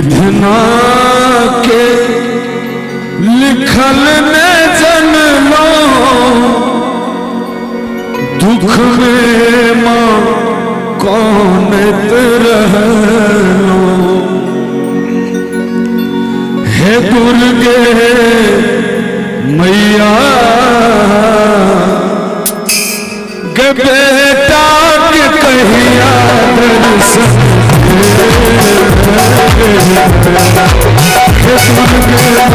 विधना के लिखल ने जन्मो दुख में मां कौन रहलो हे दुर्गे मैया के बेटा के कहिया दर्शन हे दुर्गे मैया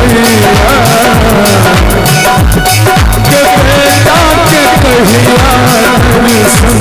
के बेटा के कहिया दर्शन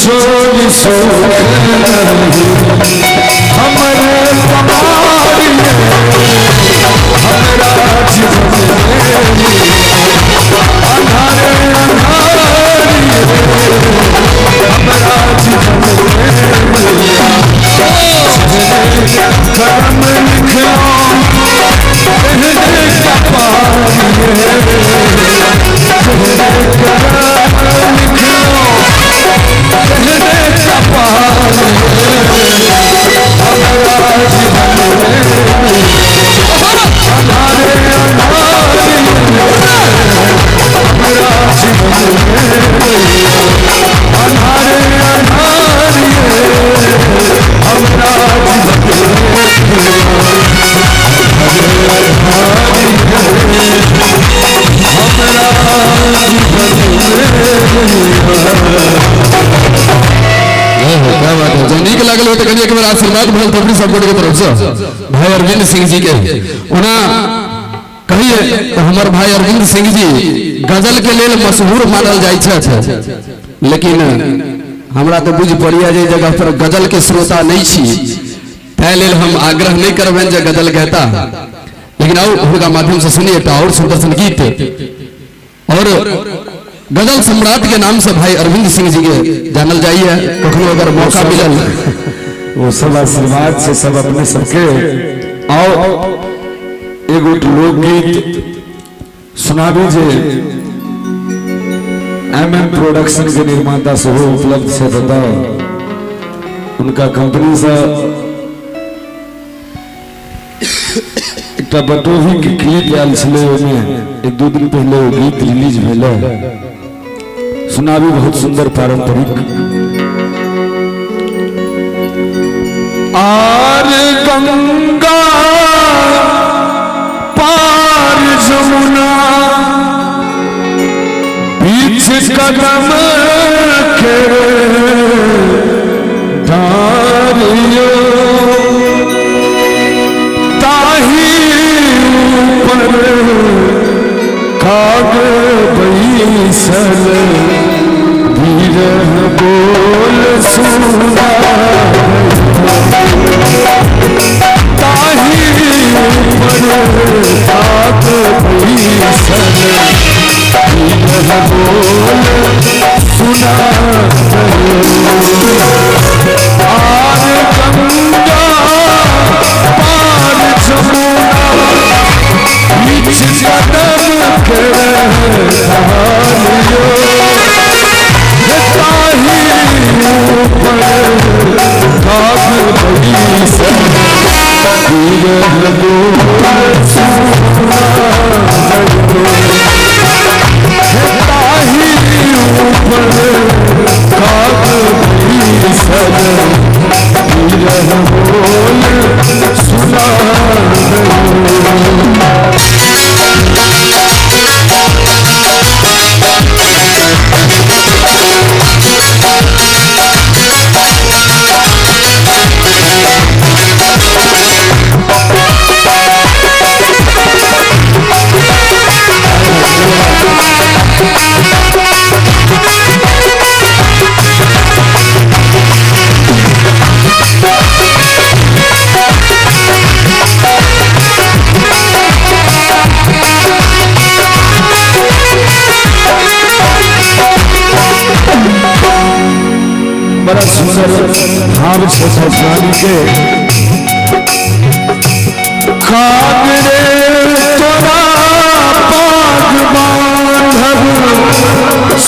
छोड़ सोख हमारे पहाड़ी हमारा जीवन अंधारे अंधारी हमारा जीवन कर्म लिखो कहने का पानी नीक लागल तो कभी एक बार आशीर्वाद भल तो अपनी सपोर्ट के तरफ से भाई अरविंद सिंह जी के उना कहिए तो हमार भाई अरविंद सिंह जी गजल के लेल मशहूर मानल जाय छै लेकिन हमरा तो बुझ पड़िया जे जगह पर गजल के श्रोता नहीं छी तै लेल हम आग्रह नहीं करबेन जे गजल कहता लेकिन और उनका माध्यम से सुनिए तो और सुदर्शन गीत और गजल सम्राट के नाम से भाई अरविंद सिंह जी के जानल जाइए कखनो अगर मौका मिलल वो सब आशीर्वाद से सब अपने सबके आओ एगो लोकगीत सुनाबी जे MM प्रोडक्शन के निर्माता से हो उपलब्ध से बताओ उनका कंपनी से एक बटोही के क्लिप आयल छले एक दो दिन पहले वो गीत रिलीज भेलो सुनाबी बहुत सुंदर पारंपरिक आर गंगा पार जमुना पीछे कदम के डारियो ताही ऊपर काग बैसल बोल सुना ताही पर बात बैसल बोल सुना आर गंगा पार जमुना बीच कदम के डालियो बड़ा सुंदर भाव से सजानी के कागरे तोरा पाग बांधब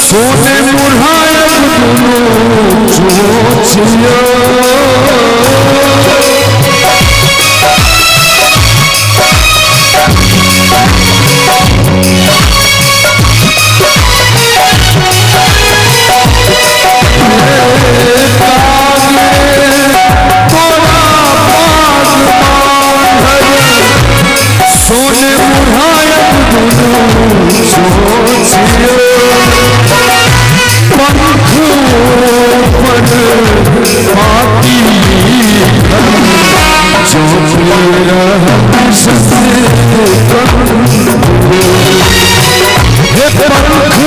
सोने मुढ़ायब दुनो चोचियो सोने मुढ़ायब दुनो सोचियो पंख पर पाती जो मेरा ससे हे पंख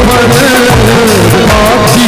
पर पाती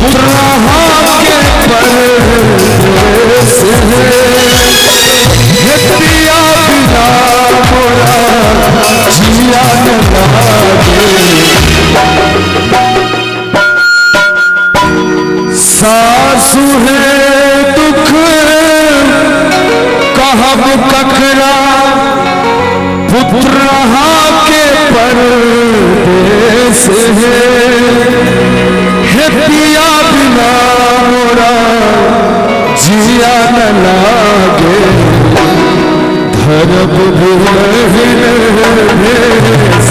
पुत्र के परदेस है पिया बिना मोरा जिया न लागे सासु है दुख कहब ककरा पुत्र के परदेस है पिया बिना मोरा जिया न लागे धरब बिरहिन भेस